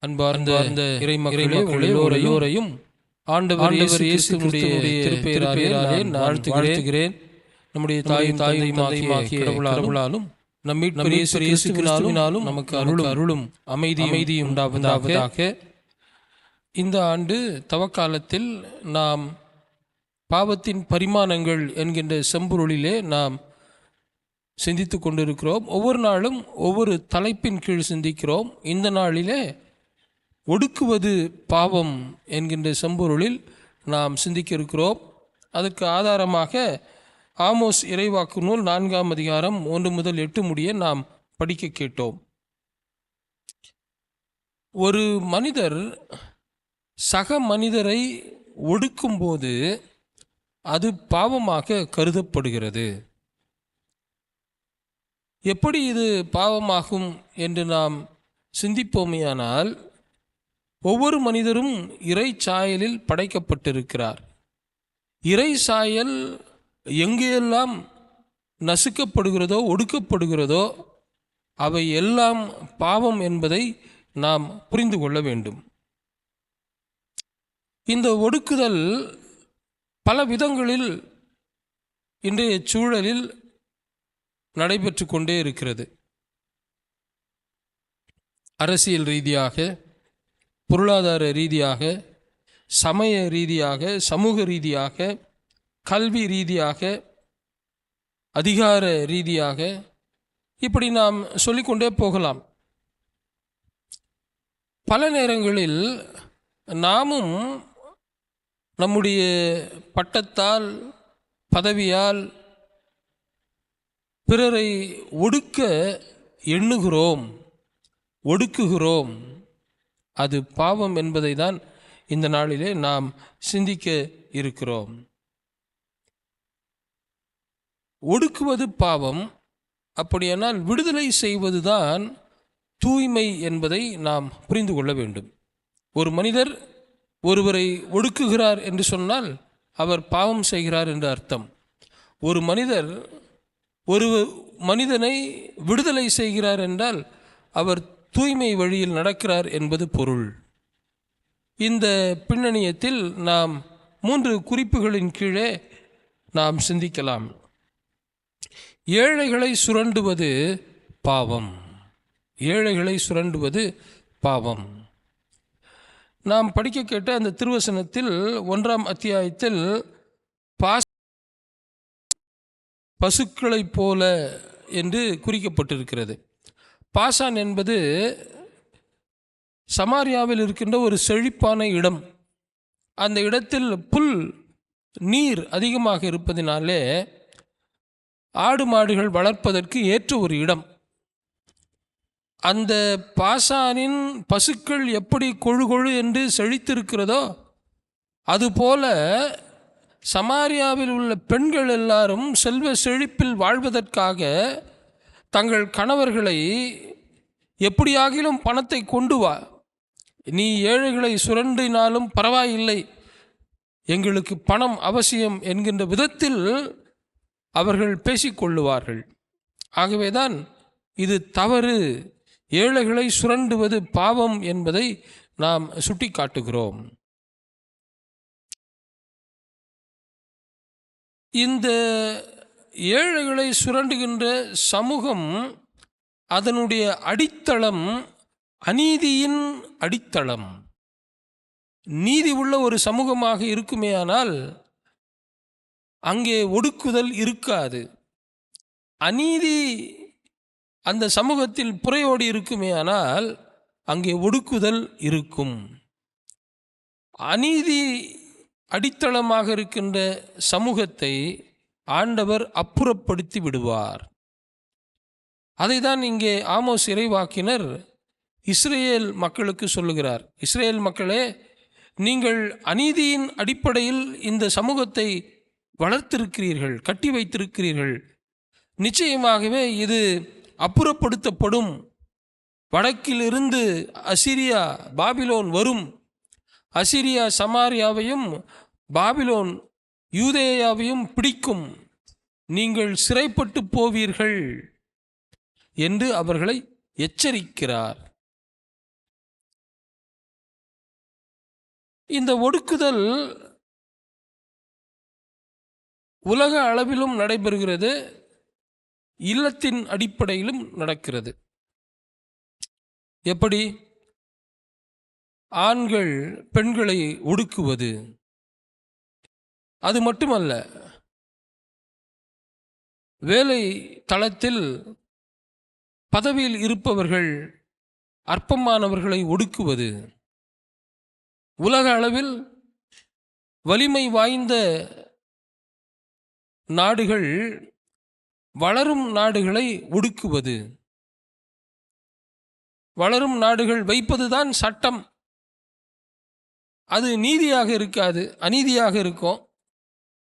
அன்பார்ந்த இறைமக்களே, எல்லோரையும் ஆண்டவர் இயேசுவினுடைய திருப்பெயராலே நான் வாழ்த்துகிறேன். நம்முடைய தாயும் தந்தையுமாகிய கடவுளாலும் நம் மீட்பர் இயேசு கிறிஸ்துவினாலும் நமக்கு அருளும் அமைதியும் உண்டாவதாக. இந்த ஆண்டு தவக்காலத்தில் நாம் பாவத்தின் பரிமாணங்கள் என்கின்ற செம்பொருளிலே நாம் சிந்தித்து கொண்டிருக்கிறோம். ஒவ்வொரு நாளும் ஒவ்வொரு தலைப்பின் கீழ் சிந்திக்கிறோம். இந்த நாளிலே ஒடுக்குவது பாவம் என்கின்ற செம்பொருளில் நாம் சிந்திக்க இருக்கிறோம். அதற்கு ஆதாரமாக ஆமோஸ் இறைவாக்கு நூல் 4ஆம் அதிகாரம் 1 முதல் 8 முடிய நாம் படிக்க கேட்டோம். ஒரு மனிதர் சக மனிதரை ஒடுக்கும்போது அது பாவமாக கருதப்படுகிறது. எப்படி இது பாவமாகும் என்று நாம் சிந்திப்போமேயானால், ஒவ்வொரு மனிதரும் இறை சாயலில் படைக்கப்பட்டிருக்கிறார். இறை சாயல் எங்கேயெல்லாம் நசுக்கப்படுகிறதோ ஒடுக்கப்படுகிறதோ அவை எல்லாம் பாவம் என்பதை நாம் புரிந்து கொள்ள வேண்டும். இந்த ஒடுக்குதல் பல விதங்களில் இன்றைய சூழலில் நடைபெற்று கொண்டே இருக்கிறது. அரசியல் ரீதியாக, பொருளாதார ரீதியாக, சமய ரீதியாக, சமூக ரீதியாக, கல்வி ரீதியாக, அதிகார ரீதியாக, இப்படி நாம் சொல்லிக்கொண்டே போகலாம். பல நேரங்களில் நாமும் நம்முடைய பட்டத்தால், பதவியால் பிறரை ஒடுக்க எண்ணுகிறோம், ஒடுக்குகிறோம். அது பாவம் என்பதை தான் இந்த நாளிலே நாம் சிந்திக்க இருக்கிறோம். ஒடுக்குவது பாவம். அப்படியானால் விடுதலை செய்வதுதான் தூய்மை என்பதை நாம் புரிந்து கொள்ள வேண்டும். ஒரு மனிதர் ஒருவரை ஒடுக்குகிறார் என்று சொன்னால் அவர் பாவம் செய்கிறார் என்று அர்த்தம். ஒரு மனிதர் ஒரு மனிதனை விடுதலை செய்கிறார் என்றால் அவர் தூய்மை வழியில் நடக்கிறார் என்பது பொருள். இந்த பின்னணியத்தில் நாம் 3 குறிப்புகளின் கீழே நாம் சிந்திக்கலாம். ஏழைகளை சுரண்டுவது பாவம். ஏழைகளை சுரண்டுவது பாவம். நாம் படிக்க கேட்ட அந்த திருவசனத்தில் 1ஆம் அத்தியாயத்தில் பசுக்களைப் போல என்று குறிக்கப்பட்டிருக்கிறது. பாசான் என்பது சமாரியாவில் இருக்கின்ற ஒரு செழிப்பான இடம். அந்த இடத்தில் புல், நீர் அதிகமாக இருப்பதினாலே ஆடு மாடுகள் வளர்ப்பதற்கு ஏற்ற ஒரு இடம். அந்த பாசானின் பசுக்கள் எப்படி கொழு என்று செழித்திருக்கிறதோ அதுபோல சமாரியாவில் உள்ள பெண்கள் எல்லாரும் செல்வ செழிப்பில் வாழ்வதற்காக தங்கள் கணவர்களை எப்படியாகிலும் பணத்தை கொண்டு வா, நீ ஏழைகளை சுரண்டினாலும் பரவாயில்லை, எங்களுக்கு பணம் அவசியம் என்கின்ற விதத்தில் அவர்கள் பேசிக்கொள்ளுவார்கள். ஆகவேதான் இது தவறு, ஏழைகளை சுரண்டுவது பாவம் என்பதை நாம் சுட்டி காட்டுகிறோம். இந்த ஏழைகளை சுரண்டுகின்ற சமூகம், அதனுடைய அடித்தளம் அநீதியின் அடித்தளம். நீதி உள்ள ஒரு சமூகமாக இருக்குமேயானால் அங்கே ஒடுக்குதல் இருக்காது. அநீதி அந்த சமூகத்தில் புரையோடி இருக்குமேயானால் அங்கே ஒடுக்குதல் இருக்கும். அநீதி அடித்தளமாக இருக்கின்ற சமூகத்தை ஆண்டவர் அப்புறப்படுத்தி விடுவார். அதைதான் இங்கே ஆமோஸ் இறைவாக்கினர் இஸ்ரேல் மக்களுக்கு சொல்லுகிறார். இஸ்ரேல் மக்களே, நீங்கள் அநீதியின் அடிப்படையில் இந்த சமூகத்தை வளர்த்திருக்கிறீர்கள், கட்டி வைத்திருக்கிறீர்கள். நிச்சயமாகவே இது அப்புறப்படுத்தப்படும். வடக்கிலிருந்து அசிரியா, பாபிலோன் வரும். அசிரியா சமாரியாவையும் பாபிலோன் யூதேயாவையும் பிடிக்கும். நீங்கள் சிறைப்பட்டு போவீர்கள் என்று அவர்களை எச்சரிக்கிறார். இந்த ஒடுக்குதல் உலக அளவிலும் நடைபெறுகிறது, இல்லத்தின் அடிப்படையிலும் நடக்கிறது. எப்படி? ஆண்கள் பெண்களை ஒடுக்குவது, அது மட்டுமல்ல, வேலை தளத்தில் பதவியில் இருப்பவர்கள் அற்பமானவர்களை ஒடுக்குவது, உலக அளவில் வலிமை வாய்ந்த நாடுகள் வளரும் நாடுகளை ஒடுக்குவது, வளரும் நாடுகள் வைப்பதுதான் சட்டம். அது நீதியாக இருக்காது, அநீதியாக இருக்கும்.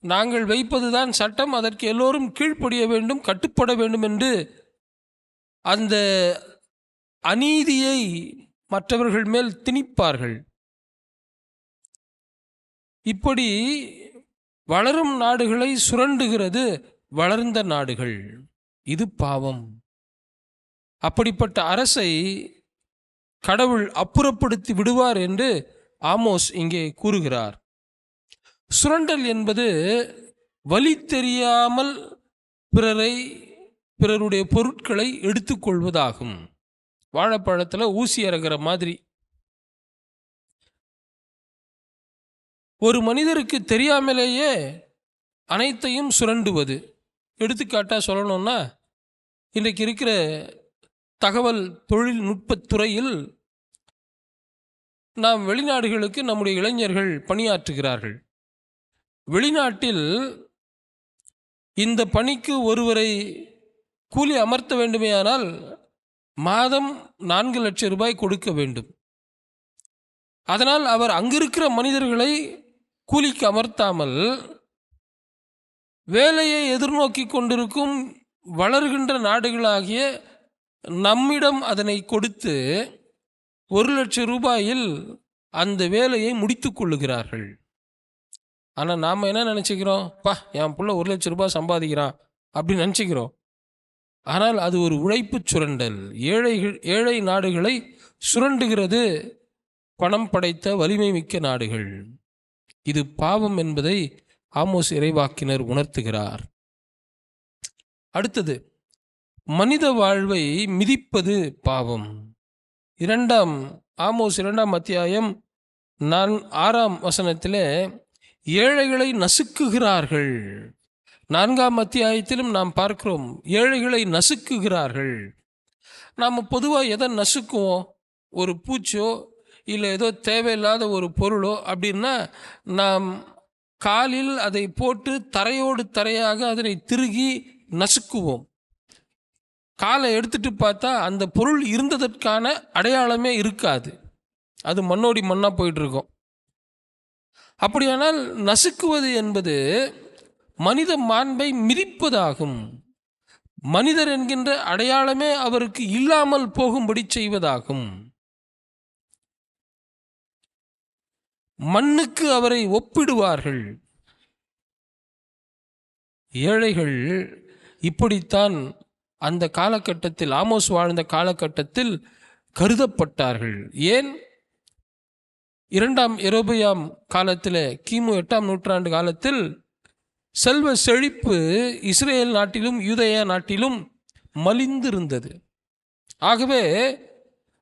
நாங்கள் வைப்பதுதான் சட்டம், அதற்கு எல்லோரும் கீழ்ப்படிய வேண்டும், கட்டுப்பட வேண்டும் என்று அந்த அநீதியை மற்றவர்கள் மேல் திணிப்பார்கள். இப்படி வளரும் நாடுகளை சுரண்டுகிறது வளர்ந்த நாடுகள். இது பாவம். அப்படிப்பட்ட அரசை கடவுள் அப்புறப்படுத்தி விடுவார் என்று ஆமோஸ் இங்கே கூறுகிறார். சுரண்டல் என்பது வழி தெரியாமல் பிறருடைய பொருட்களை எடுத்துக்கொள்வதாகும். வாழைப்பழத்தில் ஊசி இறங்குற மாதிரி. ஒரு மனிதருக்கு தெரியாமலேயே அனைத்தையும் சுரண்டுவது. எடுத்துக்காட்டாக சொல்லணும்னா, இன்றைக்கு இருக்கிற தகவல் தொழில்நுட்பத்துறையில் நாம் வெளிநாடுகளுக்கு நம்முடைய இளைஞர்கள் பணியாற்றுகிறார்கள். வெளிநாட்டில் இந்த பணிக்கு ஒருவரை கூலி அமர்த்த வேண்டுமேயானால் மாதம் 4 லட்சம் ரூபாய் கொடுக்க வேண்டும். அதனால் அவர் அங்கிருக்கிற மனிதர்களை கூலிக்கு அமர்த்தாமல் வேலையை எதிர்நோக்கி கொண்டிருக்கும் வளர்கின்ற நாடுகளாகிய நம்மிடம் அதனை கொடுத்து 1 லட்சம் ரூபாயில் அந்த வேலையை முடித்து கொள்ளுகிறார்கள். ஆனால் நாம் என்ன நினச்சிக்கிறோம்? என் பிள்ளை 1 லட்சம் ரூபாய் சம்பாதிக்கிறான் அப்படின்னு நினச்சிக்கிறோம். ஆனால் அது ஒரு உழைப்பு சுரண்டல். ஏழை நாடுகளை சுரண்டுகிறது பணம் படைத்த வலிமை மிக்க நாடுகள். இது பாவம் என்பதை ஆமோஸ் இறைவாக்கினர் உணர்த்துகிறார். அடுத்தது, மனித வாழ்வை மிதிப்பது பாவம். ஆமோஸ் 2ஆம் அத்தியாயம் 6ஆம் வசனத்திலே ஏழைகளை நசுக்குகிறார்கள். 4ஆம் அத்தியாயத்திலும் நாம் பார்க்கிறோம், ஏழைகளை நசுக்குகிறார்கள். நாம் பொதுவாக எதை நசுக்குவோம்? ஒரு பூச்சோ இல்லை ஏதோ தேவையில்லாத ஒரு பொருளோ அப்படின்னா நாம் காலில் அதை போட்டு தரையோடு தரையாக அதனை திருகி நசுக்குவோம். காலை எடுத்துட்டு பார்த்தா அந்த பொருள் இருந்ததற்கான அடையாளமே இருக்காது, அது மண்ணோடி மண்ணாக போயிட்டுருக்கும். அப்படியானால் நசுக்குவது என்பது மனித மாண்பை மிதிப்பதாகும். மனிதர் என்கின்ற அடையாளமே அவருக்கு இல்லாமல் போகும்படி செய்வதாகும். மண்ணுக்கு அவரை ஒப்பிடுவார்கள். ஏழைகள் இப்படித்தான் அந்த காலகட்டத்தில், ஆமோஸ் வாழ்ந்த காலகட்டத்தில் கருதப்பட்டார்கள். ஏன்? 2ஆம் யெரொபெயாம் காலத்தில், கிமு 8ஆம் நூற்றாண்டு காலத்தில் செல்வ செழிப்பு இஸ்ரேல் நாட்டிலும் யூதேயா நாட்டிலும் மலிந்திருந்தது. ஆகவே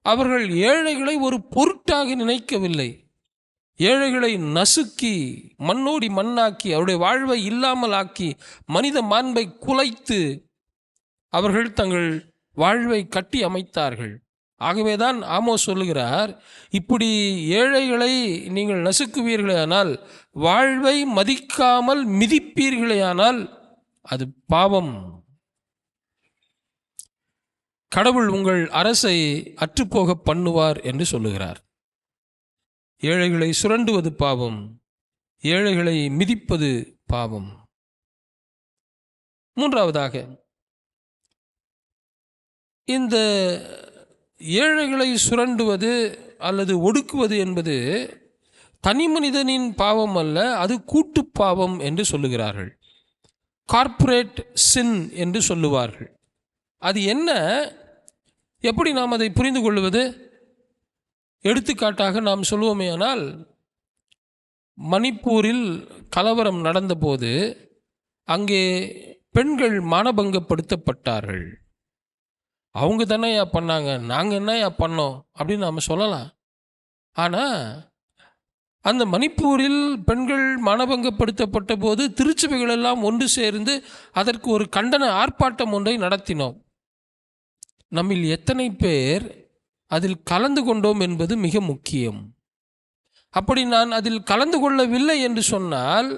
அவர்கள் ஏழைகளை ஒரு பொருட்டாக நினைக்கவில்லை. ஏழைகளை நசுக்கி மண்ணோடி மண்ணாக்கி அவருடைய வாழ்வை இல்லாமல் ஆக்கி மனித மாண்பை குலைத்து அவர்கள் தங்கள் வாழ்வை கட்டி அமைத்தார்கள். ஆகவேதான் ஆமோஸ் சொல்லுகிறார், இப்படி ஏழைகளை நீங்கள் நசுக்குவீர்களேயானால், வாழ்வை மதிக்காமல் மிதிப்பீர்களேயானால் அது பாவம். கடவுள் உங்கள் அரசை அற்றுப்போக பண்ணுவார் என்று சொல்லுகிறார். ஏழைகளை சுரண்டுவது பாவம், ஏழைகளை மிதிப்பது பாவம். மூன்றாவதாக, இந்த ஏழைகளை சுரண்டுவது அல்லது ஒடுக்குவது என்பது தனி மனிதனின் பாவம் அல்ல, அது கூட்டு பாவம் என்று சொல்லுகிறார்கள். கார்ப்பரேட் சின் என்று சொல்லுவார்கள். அது என்ன? எப்படி நாம் அதை புரிந்து கொள்வது? எடுத்துக்காட்டாக நாம் சொல்லுவோமேயானால், மணிப்பூரில் கலவரம் நடந்தபோது அங்கே பெண்கள் மானபங்கப்படுத்தப்பட்டார்கள். அவங்க தானேயா பண்ணாங்க, நாங்கள் என்னையா பண்ணோம் அப்படின்னு நாம் சொல்லலாம். ஆனால் அந்த மணிப்பூரில் பெண்கள் மானபங்கப்படுத்தப்பட்ட போது திருச்சபைகள் எல்லாம் ஒன்று சேர்ந்து அதற்கு ஒரு கண்டன ஆர்ப்பாட்டம் ஒன்றை நடத்தினோம். நம்மில் எத்தனை பேர் அதில் கலந்து கொண்டோம் என்பது மிக முக்கியம். அப்படி நான் அதில் கலந்து கொள்ளவில்லை என்று சொன்னால்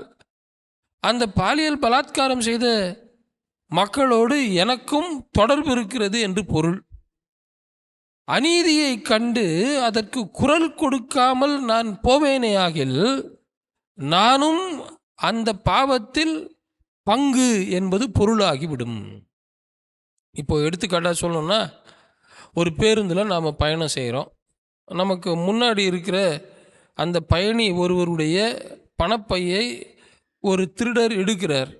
அந்த பாலியல் பலாத்காரம் செய்த மக்களோடு எனக்கும் தொடர்பு இருக்கிறது என்று பொருள். அநீதியை கண்டு அதற்கு குரல் கொடுக்காமல் நான் போவேனேயாகில் நானும் அந்த பாவத்தில் பங்கு என்பது பொருளாகிவிடும். இப்போ எடுத்துக்காட்டாக சொல்லணும்னா, ஒரு பேருந்தில் நாம் பயணம் செய்கிறோம். நமக்கு முன்னாடி இருக்கிற அந்த பயணி ஒருவருடைய பணப்பையை ஒரு திருடர் எடுக்கிறார்.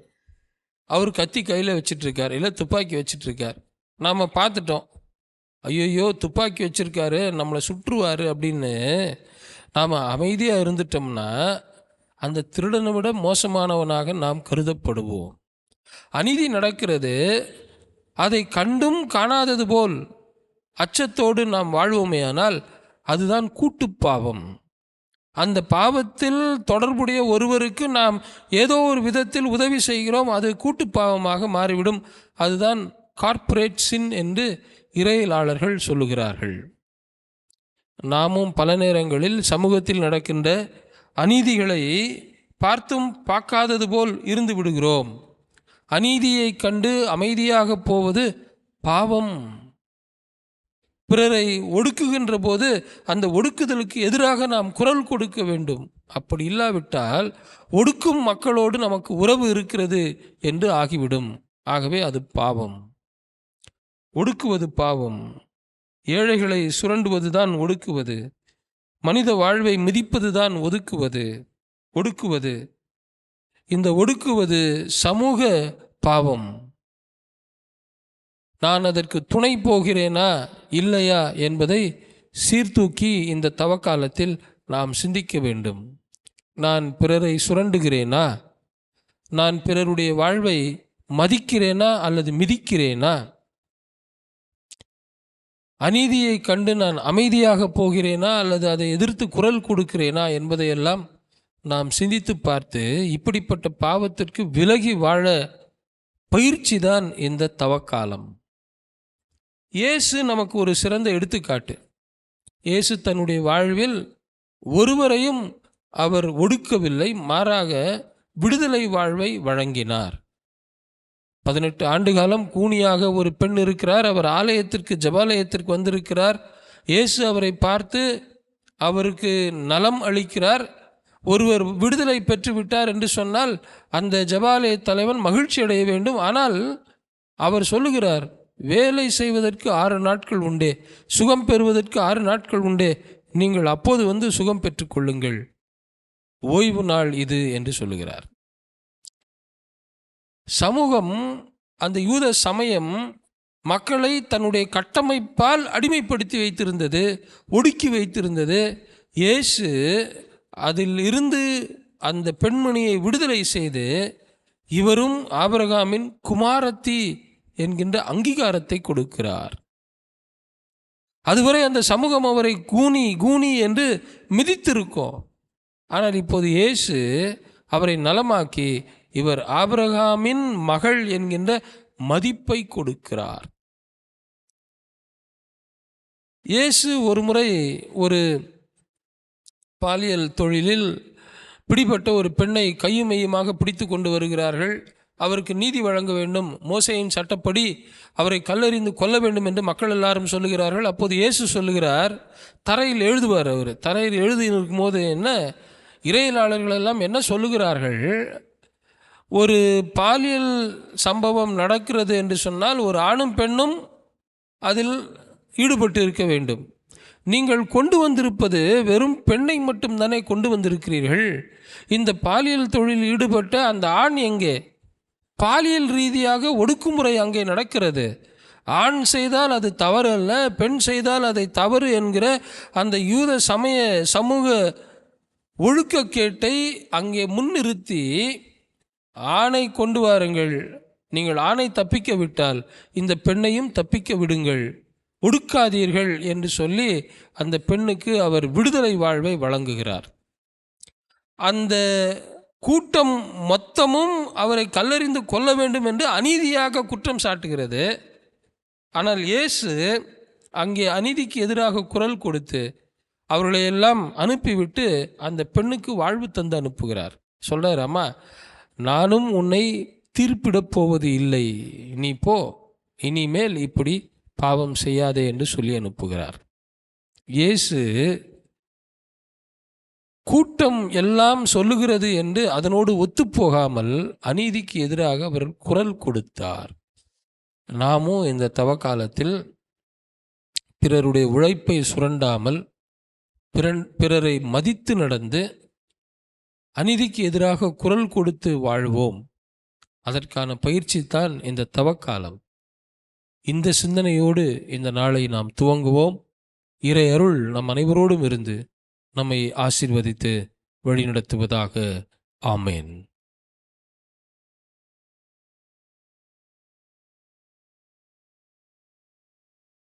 அவர் கத்தி கையில் வச்சிட்ருக்கார், இல்லை துப்பாக்கி வச்சிட்ருக்கார். நாம் பார்த்துட்டோம், ஐயோ துப்பாக்கி வச்சுருக்காரு, நம்மளை சுற்றுவார் அப்படின்னு நாம் அமைதியாக இருந்துட்டோம்னா அந்த திருடனை விட மோசமானவனாக நாம் கருதப்படுவோம். அநீதி நடக்கிறது, அதை கண்டும் காணாதது போல் அச்சத்தோடு நாம் வாழ்வோமேயானால் அதுதான் கூட்டுப்பாவம். அந்த பாவத்தில் தொடர்புடைய ஒருவருக்கு நாம் ஏதோ ஒரு விதத்தில் உதவி செய்கிறோம், அது கூட்டுப்பாவமாக மாறிவிடும். அதுதான் கார்ப்பரேட் சின் என்று இறையியலாளர்கள் சொல்லுகிறார்கள். நாமும் பல நேரங்களில் சமூகத்தில் நடக்கின்ற அநீதிகளை பார்த்தும் பார்க்காதது போல் இருந்து விடுகிறோம். அநீதியை கண்டு அமைதியாக போவது பாவம். பிறரை ஒடுக்குகின்ற போது அந்த ஒடுக்குதலுக்கு எதிராக நாம் குரல் கொடுக்க வேண்டும். அப்படி இல்லாவிட்டால் ஒடுக்கும் மக்களோடு நமக்கு உறவு இருக்கிறது என்று ஆகிவிடும். ஆகவே அது பாவம். ஒடுக்குவது பாவம். ஏழைகளை சுரண்டுவது தான் ஒடுக்குவது. மனித வாழ்வை மிதிப்பது தான் ஒடுக்குவது. இந்த ஒடுக்குவது சமூக பாவம். நான் அதற்கு துணை போகிறேனா இல்லையா என்பதை சீர்தூக்கி இந்த தவக்காலத்தில் நாம் சிந்திக்க வேண்டும். நான் பிறரை சுரண்டுகிறேனா? நான் பிறருடைய வாழ்வை மதிக்கிறேனா அல்லது மிதிக்கிறேனா? அநீதியை கண்டு நான் அமைதியாக போகிறேனா அல்லது அதை எதிர்த்து குரல் கொடுக்கிறேனா என்பதையெல்லாம் நாம் சிந்தித்து பார்த்து இப்படிப்பட்ட பாவத்திற்கு விலகி வாழ பயிற்சி தான் இந்த தவக்காலம். இயேசு நமக்கு ஒரு சிறந்த எடுத்துக்காட்டு. இயேசு தன்னுடைய வாழ்வில் ஒருவரையும் அவர் ஒடுக்கவில்லை, மாறாக விடுதலை வாழ்வை வழங்கினார். 18 ஆண்டு காலம் கூனியாக ஒரு பெண் இருக்கிறார். அவர் ஜெபாலயத்திற்கு வந்திருக்கிறார். இயேசு அவரை பார்த்து அவருக்கு நலம் அளிக்கிறார். ஒருவர் விடுதலை பெற்றுவிட்டார் என்று சொன்னால் அந்த ஜெபாலய தலைவன் மகிழ்ச்சி அடைய வேண்டும். ஆனால் அவர் சொல்லுகிறார், வேலை செய்வதற்கு 6 நாட்கள் உண்டே, சுகம் பெறுவதற்கு 6 நாட்கள் உண்டே, நீங்கள் அப்போது வந்து சுகம் பெற்றுக்கொள்ளுங்கள், ஓய்வு நாள் இது என்று சொல்லுகிறார். சமூகம், அந்த யூத சமயம் மக்களை தன்னுடைய கட்டமைப்பால் அடிமைப்படுத்தி வைத்திருந்தது, ஒடுக்கி வைத்திருந்தது. இயேசு அதில் இருந்து அந்த பெண்மணியை விடுதலை செய்து இவரும் ஆபிரகாமின் குமாரத்தி என்கின்ற அங்கீகாரத்தை கொடுக்கிறார். அதுவரை அந்த சமூகம் அவரை கூனி என்று மிதித்திருக்கும். ஆனால் இப்போது இயேசு அவரை நலமாக்கி இவர் ஆபிரகாமின் மகள் என்கின்ற மதிப்பை கொடுக்கிறார். இயேசு ஒரு முறை ஒரு பாலியல் தொழிலில் பிடிபட்ட ஒரு பெண்ணை கையும் மெய்யுமாக பிடித்து கொண்டு வருகிறார்கள். அவருக்கு நீதி வழங்க வேண்டும், மோசேயின் சட்டப்படி அவரை கல்லெறிந்து கொல்ல வேண்டும் என்று மக்கள் எல்லாரும் சொல்லுகிறார்கள். அப்போது இயேசு சொல்லுகிறார், தரையில் எழுதுவார். அவர் தரையில் எழுதி இருக்கும் போது என்ன இறையியலாளர்கள் எல்லாம் என்ன சொல்லுகிறார்கள், ஒரு பாலியல் சம்பவம் நடக்கிறது என்று சொன்னால் ஒரு ஆணும் பெண்ணும் அதில் ஈடுபட்டு இருக்க வேண்டும். நீங்கள் கொண்டு வந்திருப்பது வெறும் பெண்ணை மட்டும் தானே கொண்டு வந்திருக்கிறீர்கள். இந்த பாலியல் தொழிலில் ஈடுபட்ட அந்த ஆண் எங்கே? பாலியல் ரீதியாக ஒடுக்குமுறை அங்கே நடக்கிறது. ஆண் செய்தால் அது தவறு அல்ல, பெண் செய்தால் அதை தவறு என்கிற அந்த யூத சமூக ஒழுக்கக்கேட்டை அங்கே முன்னிறுத்தி ஆணை கொண்டு வாருங்கள், நீங்கள் ஆணை தப்பிக்க விட்டால் இந்த பெண்ணையும் தப்பிக்க விடுங்கள், ஒடுக்காதீர்கள் என்று சொல்லி அந்த பெண்ணுக்கு அவர் விடுதலை வாழ்வை வழங்குகிறார். அந்த கூட்டம் மொத்தமும் அவரை கல்லெறிந்து கொல்ல வேண்டும் என்று அநீதியாக குற்றம் சாட்டுகிறது. ஆனால் இயேசு அங்கே அநீதிக்கு எதிராக குரல் கொடுத்து அவர்களையெல்லாம் அனுப்பிவிட்டு அந்த பெண்ணுக்கு வாழ்வு தந்து அனுப்புகிறார். சொல்கிறார், அம்மா, நானும் உன்னை தீர்ப்பிடப் போவது இல்லை, நீ போ, இனிமேல் இப்படி பாவம் செய்யாதே என்று சொல்லி அனுப்புகிறார். இயேசு கூட்டம் எல்லாம் சொல்லுகிறது என்று அதனோடு ஒத்துப்போகாமல் அநீதிக்கு எதிராக அவர் குரல் கொடுத்தார். நாமும் இந்த தவக்காலத்தில் பிறருடைய உழைப்பை சுரண்டாமல் பிறரை மதித்து நடந்து அநீதிக்கு எதிராக குரல் கொடுத்து வாழ்வோம். அதற்கான பயிற்சி தான் இந்த தவக்காலம். இந்த சிந்தனையோடு இந்த நாளை நாம் துவங்குவோம். இறை அருள் நம் அனைவரோடும் இருந்து நம்மை ஆசீர்வதித்து வழிநடத்துவதாக. ஆமேன்.